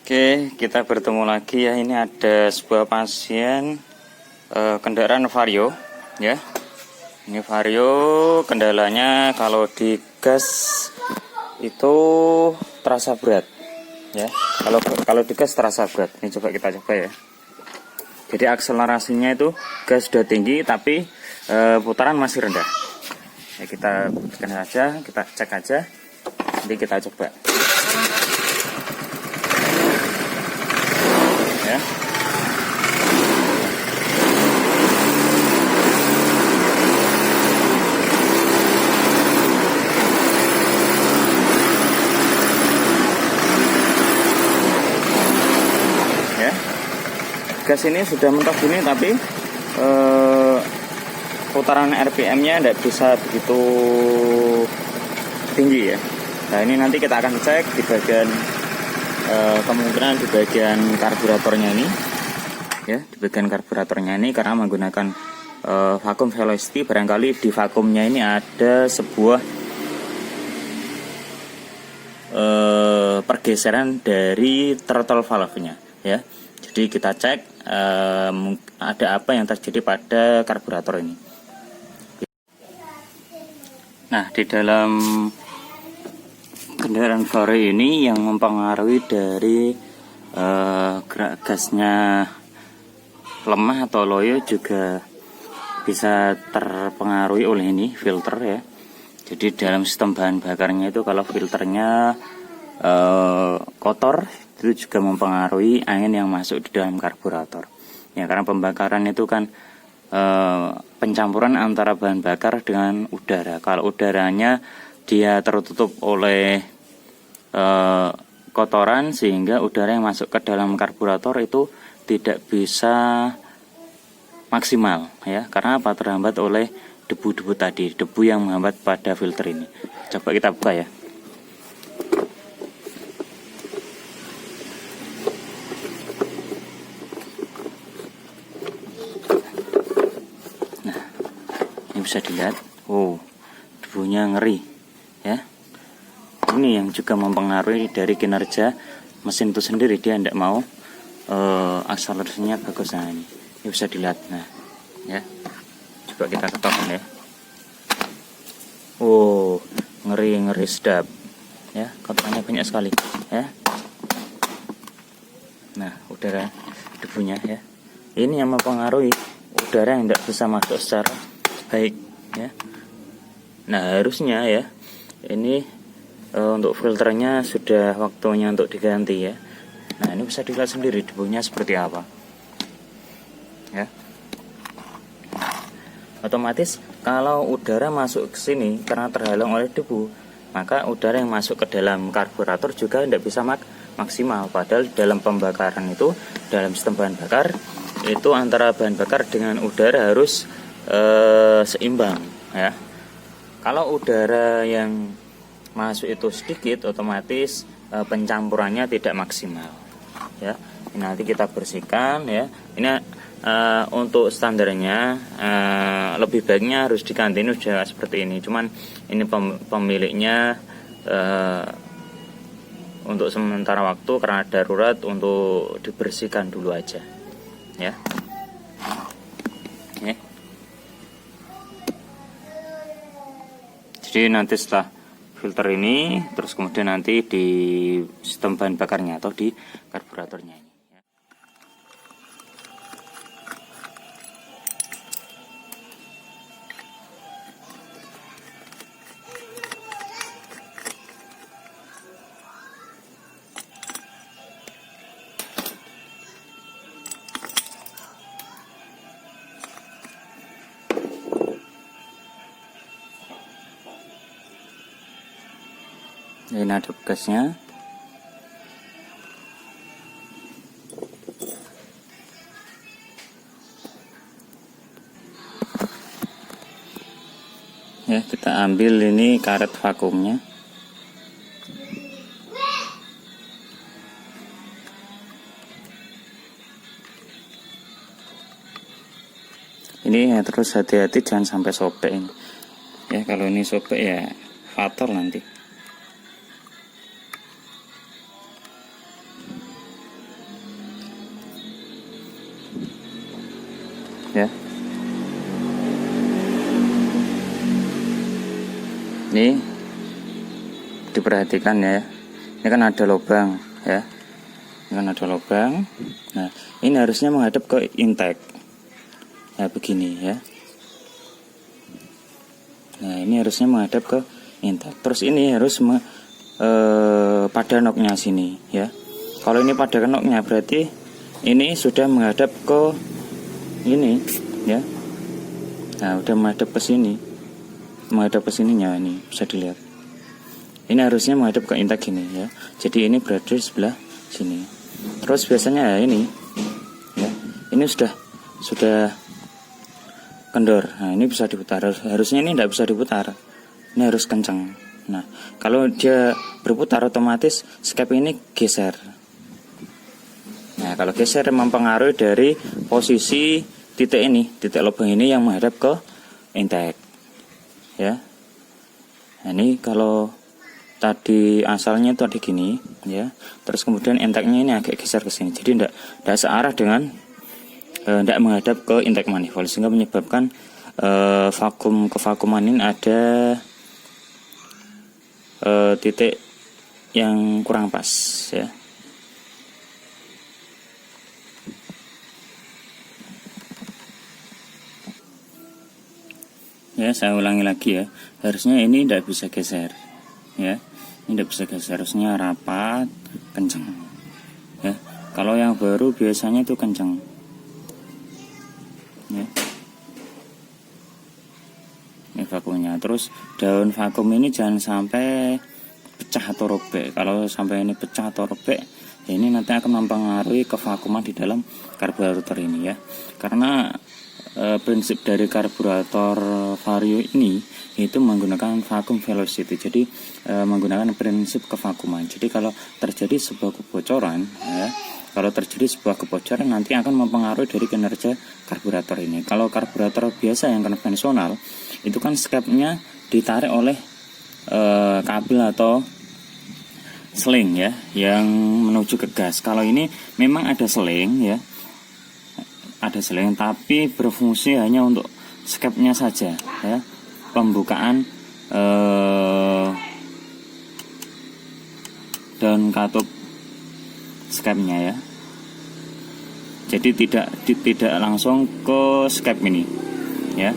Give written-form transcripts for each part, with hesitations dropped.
Oke, kita bertemu lagi ya. Ini ada sebuah pasien kendaraan Vario ya. Ini Vario, kendalanya kalau digas itu terasa berat ya. Kalau digas terasa berat. Ini coba kita coba ya. Jadi akselerasinya itu gas sudah tinggi tapi putaran masih rendah. Ya, kita buktikan saja, kita cek aja. Nanti kita coba. Ya. Ya. Gas ini sudah mentok gini tapi putaran RPM-nya tidak bisa begitu tinggi ya. Nah, ini nanti kita akan cek di bagian kemungkinan di bagian karburatornya ini ya, di bagian karburatornya ini karena menggunakan vakum velocity, barangkali di vakumnya ini ada sebuah pergeseran dari throttle valve-nya ya. Jadi kita cek ada apa yang terjadi pada karburator ini. Nah, di dalam kendaraan Vario ini yang mempengaruhi dari gerak gasnya lemah atau loyo juga bisa terpengaruhi oleh ini filter ya. Jadi dalam sistem bahan bakarnya itu kalau filternya kotor itu juga mempengaruhi angin yang masuk di dalam karburator ya, karena pembakaran itu kan pencampuran antara bahan bakar dengan udara. Kalau udaranya dia tertutup oleh kotoran sehingga udara yang masuk ke dalam karburator itu tidak bisa maksimal ya, karena apa? Terhambat oleh debu-debu tadi, debu yang menghambat pada filter ini. Coba kita buka ya. Nah, ini bisa dilihat, debunya ngeri ya. Ini yang juga mempengaruhi dari kinerja mesin itu sendiri, dia tidak mau akselerasinya bagus. Nah, ini bisa dilihat. Nah ya, coba kita ketokkan ya. Ngeri sedap ya, kotorannya banyak sekali ya. Nah, udara debunya ya, ini yang mempengaruhi udara yang tidak bisa masuk secara baik ya. Nah, harusnya ya ini untuk filternya sudah waktunya untuk diganti ya. Nah, ini bisa dilihat sendiri debunya seperti apa ya. Otomatis kalau udara masuk ke sini karena terhalang oleh debu, maka udara yang masuk ke dalam karburator juga tidak bisa maksimal. Padahal dalam pembakaran itu, dalam sistem bahan bakar itu antara bahan bakar dengan udara harus seimbang ya. Kalau udara yang masuk itu sedikit, otomatis pencampurannya tidak maksimal ya. Ini nanti kita bersihkan ya. Ini untuk standarnya lebih baiknya harus diganti, ini sudah seperti ini. Cuman ini pemiliknya untuk sementara waktu karena darurat untuk dibersihkan dulu aja ya. Jadi nanti setelah filter ini, terus kemudian nanti di sistem bahan bakarnya atau di karburatornya ini. Ini ada bekasnya. Ya, kita ambil ini karet vakumnya. Ini ya, terus hati-hati jangan sampai sobek ini. Ya, kalau ini sobek ya fatal nanti. ya. Ini diperhatikan ya. Ini kan ada lubang ya. Ini kan ada lubang. Nah, ini harusnya menghadap ke intake. Nah, begini ya. Nah, ini harusnya menghadap ke intake. Terus ini harus pada noknya sini ya. Kalau ini pada noknya berarti ini sudah menghadap ke ini ya. Nah, udah menghadap ke sini. Menghadap ke sininya ini bisa dilihat. Ini harusnya menghadap ke intake gini ya. Jadi ini berada di sebelah sini. Terus biasanya ya ini ya. Ini sudah kendor. Nah, ini bisa diputar. Harusnya ini tidak bisa diputar. Ini harus kencang. Nah, kalau dia berputar otomatis skep ini geser. Nah, kalau geser mempengaruhi dari posisi titik ini, titik lubang ini yang menghadap ke intake. Ya. Nah, ini kalau tadi asalnya itu ada gini ya. Terus kemudian intake-nya ini agak geser ke sini. Jadi tidak searah dengan tidak menghadap ke intake manifold, sehingga menyebabkan kevakuman ini ada titik yang kurang pas ya. Ya, saya ulangi lagi ya. Harusnya ini tidak bisa geser. Ya. Ini tidak bisa geser, harusnya rapat, kencang. Ya. Kalau yang baru biasanya itu kencang. Ya. Ini vakumnya. Terus daun vakum ini jangan sampai pecah atau robek. Kalau sampai ini pecah atau robek, ya ini nanti akan mempengaruhi kevakuman di dalam karburator ini ya. Karena prinsip dari karburator vario ini itu menggunakan vacuum velocity. Jadi menggunakan prinsip kevakuman. Jadi kalau terjadi sebuah kebocoran ya, kalau terjadi sebuah kebocoran nanti akan mempengaruhi dari kinerja karburator ini. Kalau karburator biasa yang konvensional itu kan skepnya ditarik oleh kabel atau seling ya yang menuju ke gas. Kalau ini memang ada seling ya. Ada seling tapi berfungsi hanya untuk skepnya saja ya. Pembukaan daun katup skepnya ya. Jadi tidak langsung ke skep ini ya.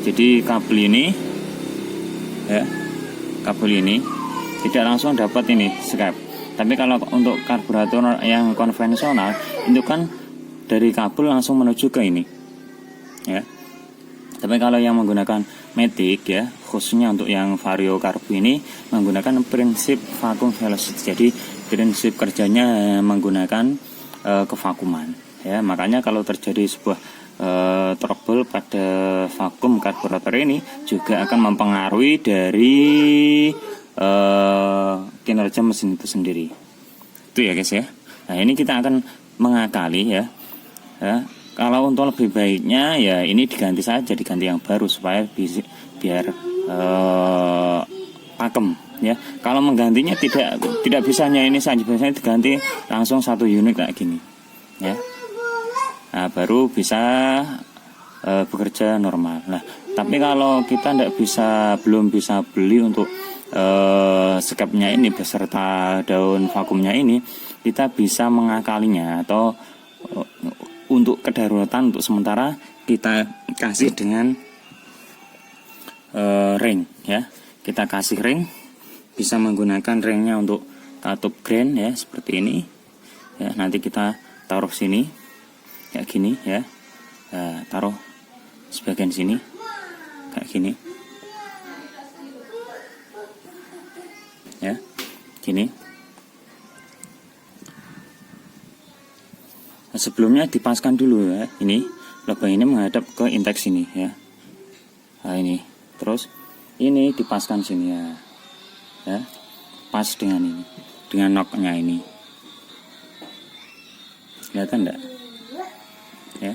Jadi kabel ini ya, kabel ini tidak langsung dapat ini skep. Tapi kalau untuk karburator yang konvensional itu kan dari kabel langsung menuju ke ini ya. Tapi kalau yang menggunakan matic ya, khususnya untuk yang vario karbu ini menggunakan prinsip vacuum velocity. Jadi prinsip kerjanya menggunakan kevakuman ya. Makanya kalau terjadi sebuah trouble pada vakum karburator ini juga akan mempengaruhi dari kinerja mesin itu sendiri. Itu ya guys ya. Nah, ini kita akan mengakali ya. Ya, kalau untuk lebih baiknya ya ini diganti saja, diganti yang baru supaya biar pakem ya. Kalau menggantinya tidak bisanya ini saja, biasanya diganti langsung satu unit kayak gini ya. Nah, baru bisa bekerja normal. Nah, tapi kalau kita belum bisa beli untuk skepnya ini beserta daun vakumnya ini, kita bisa mengakalinya atau untuk kedaruratan untuk sementara kita kasih dengan ring ya. Kita kasih ring, bisa menggunakan ringnya untuk katup grain ya seperti ini ya. Nanti kita taruh sini kayak gini ya. Taruh sebagian sini kayak gini ya, gini. Sebelumnya dipaskan dulu ya, ini lubang ini menghadap ke intake sini ya. Nah ini, terus ini dipaskan sini ya, pas dengan ini, dengan knocknya ini, kelihatan enggak? Ya,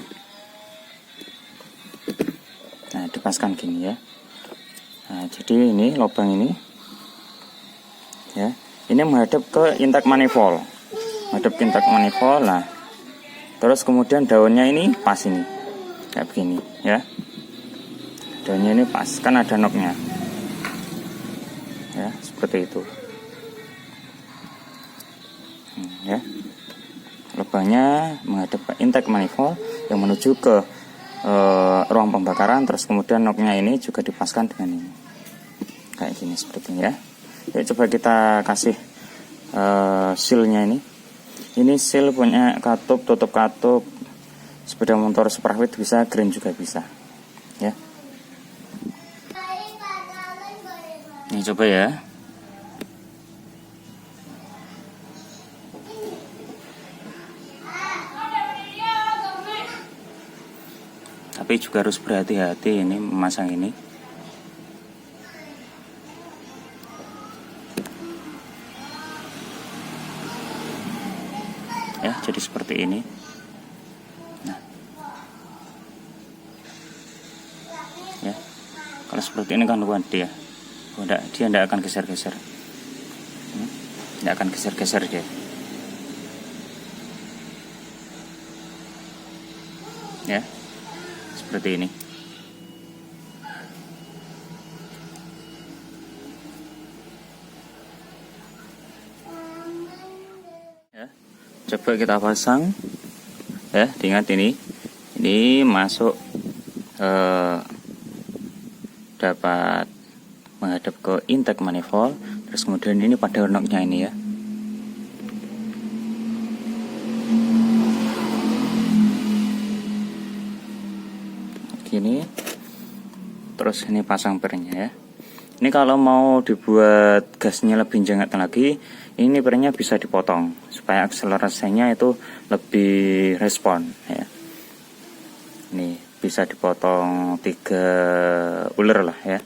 nah dipaskan gini ya. Nah jadi ini lubang ini, ya, ini menghadap ke intake manifold, menghadap ke intake manifold. Nah terus kemudian daunnya ini pas ini kayak begini ya. Daunnya ini pas, kan ada knob-nya ya, seperti itu. Ya, lubangnya menghadap ke intake manifold yang menuju ke ruang pembakaran. Terus kemudian knob-nya ini juga dipaskan dengan ini kayak gini, seperti ini ya. Yuk coba kita kasih sealnya ini. Ini seal punya katup, tutup katup sepeda motor Superfit, bisa green juga bisa ya. Ini coba ya. Tapi juga harus berhati-hati ini memasang ini. Ya, jadi seperti ini. Nah. Ya. Kalau seperti ini kan kuat dia. Dia tidak akan geser-geser. Tidak akan geser-geser dia. Ya. Seperti ini. Ya. Coba kita pasang. Ya, diingat ini masuk dapat menghadap ke intake manifold. Terus kemudian ini pada knob-nya ini ya. Gini. Terus ini pasang pernya ya. Ini kalau mau dibuat gasnya lebih jenggot lagi, ini pernya bisa dipotong supaya akselerasinya itu lebih respon ya. Ini bisa dipotong 3 uler lah ya.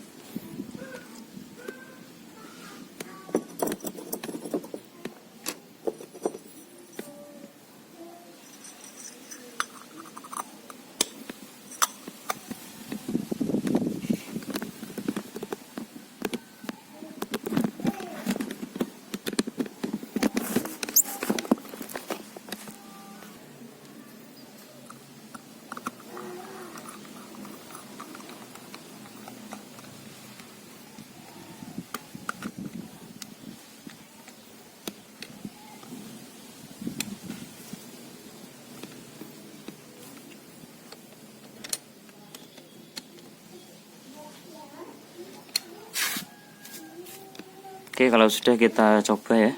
Oke, kalau sudah kita coba ya.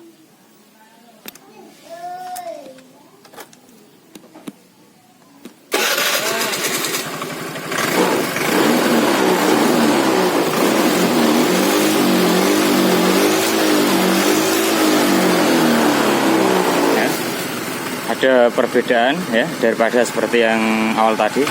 Ada perbedaan ya daripada seperti yang awal tadi.